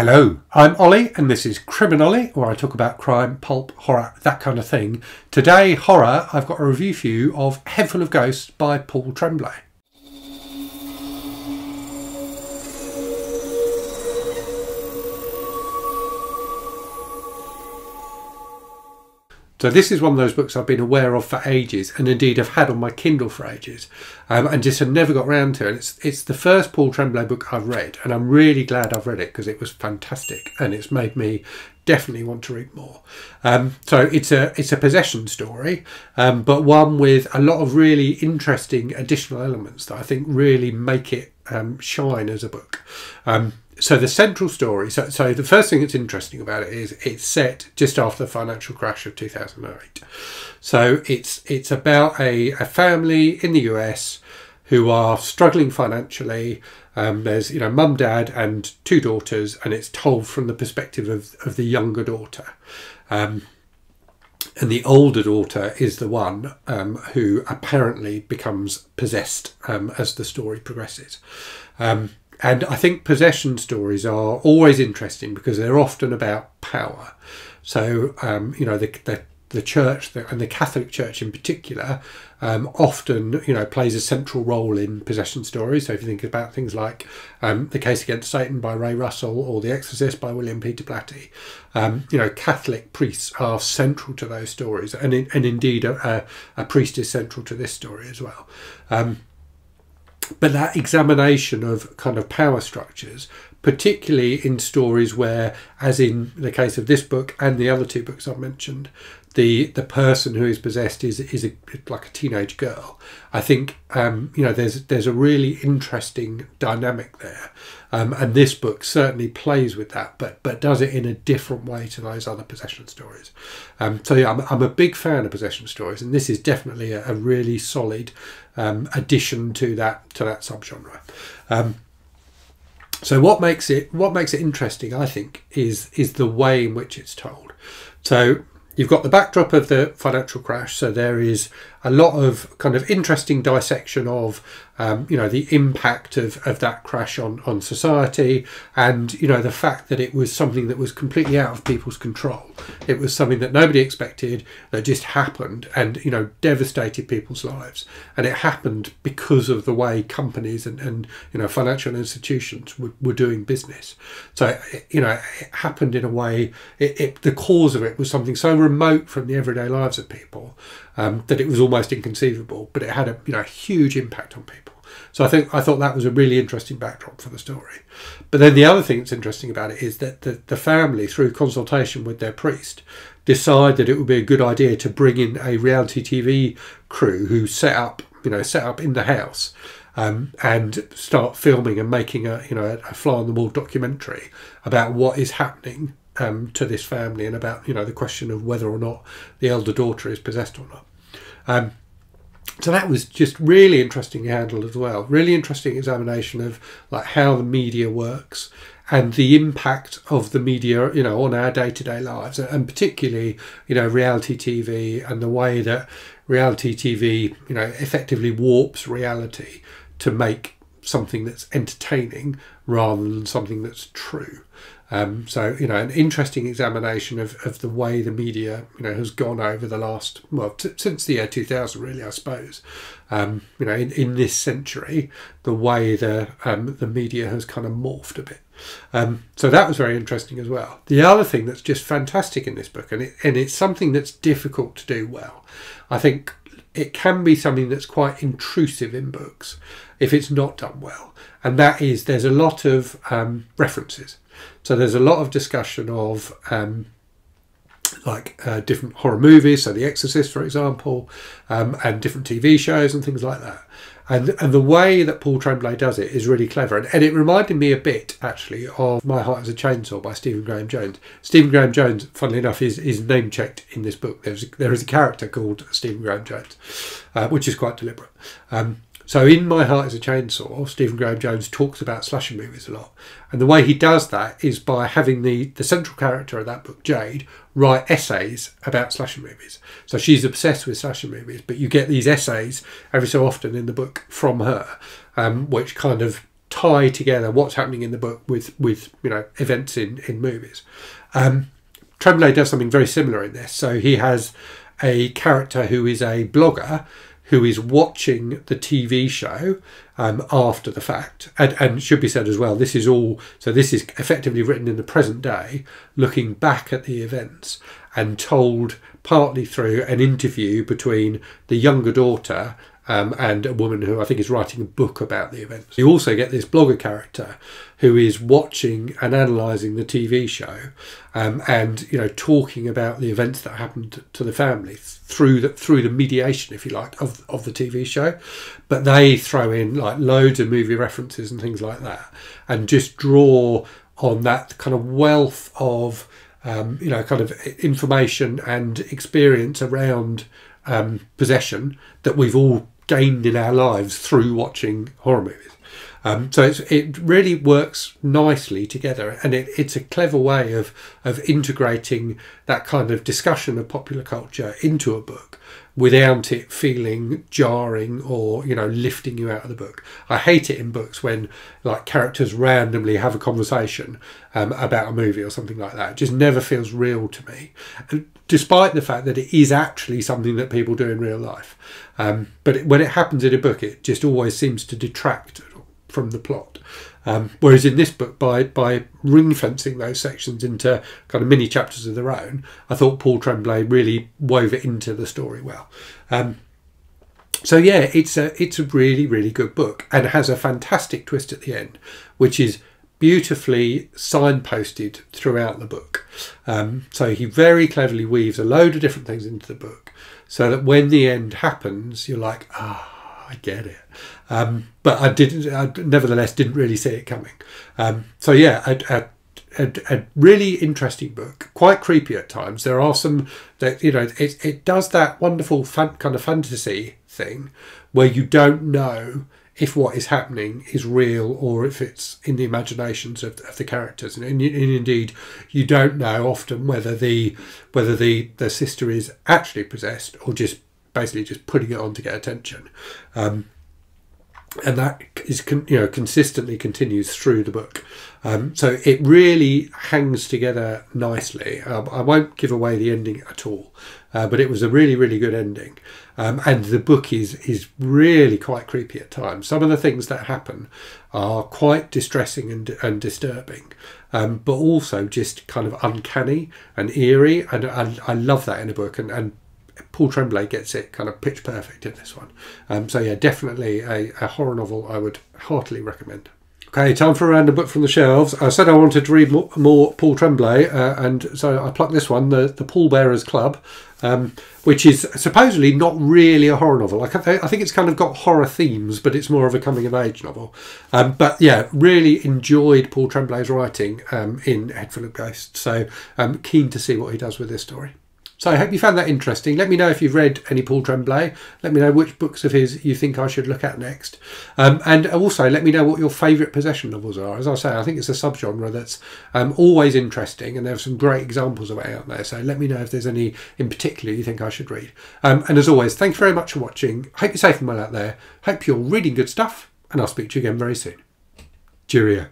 Hello, I'm Ollie and this is Criminolly, where I talk about crime, pulp, horror, that kind of thing. Today, horror, I've got a review for you of Head Full of Ghosts by Paul Tremblay. So this is one of those books I've been aware of for ages, and indeed have had on my Kindle for ages, and just had never got round to it. It's the first Paul Tremblay book I've read, and I'm really glad I've read it because it was fantastic, and it's made me definitely want to read more. So it's a possession story, but one with a lot of really interesting additional elements that I think really make it shine as a book. So the central story, so the first thing that's interesting about it is it's set just after the financial crash of 2008. So it's about a family in the US who are struggling financially. There's mum, dad and two daughters, and it's told from the perspective of the younger daughter. And the older daughter is the one who apparently becomes possessed as the story progresses. And I think possession stories are always interesting because they're often about power. So, the church, and the Catholic Church in particular, often, plays a central role in possession stories. So if you think about things like The Case Against Satan by Ray Russell or The Exorcist by William Peter Blatty, Catholic priests are central to those stories. And indeed, a priest is central to this story as well. But that examination of kind of power structures, particularly in stories where, as in the case of this book and the other two books I've mentioned, the person who is possessed is like a teenage girl. I think there's a really interesting dynamic there, and this book certainly plays with that, but does it in a different way to those other possession stories. So yeah, I'm a big fan of possession stories, and this is definitely a really solid addition to that subgenre. So what makes it interesting, I think, is the way in which it's told. So you've got the backdrop of the financial crash, so there is a lot of kind of interesting dissection of the impact of that crash on society, and the fact that it was something that was completely out of people's control. It was something that nobody expected, that just happened and devastated people's lives, and it happened because of the way companies and financial institutions were doing business. So it happened in a way, the cause of it was something so remote from the everyday lives of people that it was almost inconceivable, but it had a huge impact on people. So I thought that was a really interesting backdrop for the story. But then the other thing that's interesting about it is that the family, through consultation with their priest, decide that it would be a good idea to bring in a reality TV crew who set up in the house and start filming and making a fly on the wall documentary about what is happening to this family, and about the question of whether or not the elder daughter is possessed or not. So that was just really interesting handled as well. Really interesting examination of like how the media works and the impact of the media, on our day-to-day lives, and particularly, reality TV, and the way that reality TV, effectively warps reality to make something that's entertaining rather than something that's true. So an interesting examination of the way the media has gone over the last, since the year 2000 really, I suppose. In this century, the way the media has kind of morphed a bit. So that was very interesting as well. The other thing that's just fantastic in this book, and it's something that's difficult to do well, I think it can be something that's quite intrusive in books if it's not done well, and that is there's a lot of references. So there's a lot of discussion of different horror movies, so The Exorcist, for example, and different TV shows and things like that. And the way that Paul Tremblay does it is really clever. And it reminded me a bit, actually, of My Heart is a Chainsaw by Stephen Graham Jones. Stephen Graham Jones, funnily enough, is name-checked in this book. There is a character called Stephen Graham Jones, which is quite deliberate. So in My Heart is a Chainsaw, Stephen Graham Jones talks about slasher movies a lot. And the way he does that is by having the central character of that book, Jade, write essays about slasher movies. So she's obsessed with slasher movies, but you get these essays every so often in the book from her, which kind of tie together what's happening in the book with events in movies. Tremblay does something very similar in this. So he has a character who is a blogger who is watching the TV show after the fact. And it should be said as well, this is effectively written in the present day, looking back at the events and told partly through an interview between the younger daughter and a woman who I think is writing a book about the events. You also get this blogger character who is watching and analysing the TV show and talking about the events that happened to the family through the mediation, if you like, of the TV show. But they throw in like loads of movie references and things like that, and just draw on that kind of wealth of kind of information and experience around possession that we've all gained in our lives through watching horror movies. So it really works nicely together, and it's a clever way of integrating that kind of discussion of popular culture into a book without it feeling jarring or lifting you out of the book. I hate it in books when like characters randomly have a conversation about a movie or something like that. It just never feels real to me, despite the fact that it is actually something that people do in real life. But when it happens in a book, it just always seems to detract from the plot. Whereas in this book, by ring fencing those sections into kind of mini chapters of their own, I thought Paul Tremblay really wove it into the story well. So yeah, it's a really, really good book, and it has a fantastic twist at the end, which is beautifully signposted throughout the book. So he very cleverly weaves a load of different things into the book, so that when the end happens, you're like, I get it. But I nevertheless didn't really see it coming. So yeah, a really interesting book, quite creepy at times. There are some that it does that wonderful kind of fantasy thing where you don't know if what is happening is real or if it's in the imaginations of the characters, and indeed you don't know often whether the sister is actually possessed or just basically just putting it on to get attention. And that is consistently continues through the book. So it really hangs together nicely. I won't give away the ending at all, but it was a really, really good ending. And the book is really quite creepy at times. Some of the things that happen are quite distressing and disturbing, but also just kind of uncanny and eerie. And I love that in a book. And Paul Tremblay gets it kind of pitch perfect in this one. So yeah, definitely a horror novel I would heartily recommend. Okay, time for a random book from the shelves. I said I wanted to read more Paul Tremblay, and so I plucked this one, the Pallbearers Club, which is supposedly not really a horror novel. I think it's kind of got horror themes, but it's more of a coming-of-age novel. But yeah, really enjoyed Paul Tremblay's writing in Head Full of Ghosts, so I'm keen to see what he does with this story. So I hope you found that interesting. Let me know if you've read any Paul Tremblay. Let me know which books of his you think I should look at next. And also let me know what your favourite possession novels are. As I say, I think it's a subgenre that's always interesting, and there are some great examples of it out there. So let me know if there's any in particular you think I should read. And as always, thank you very much for watching. Hope you're safe and well out there. Hope you're reading good stuff, and I'll speak to you again very soon. Cheerio.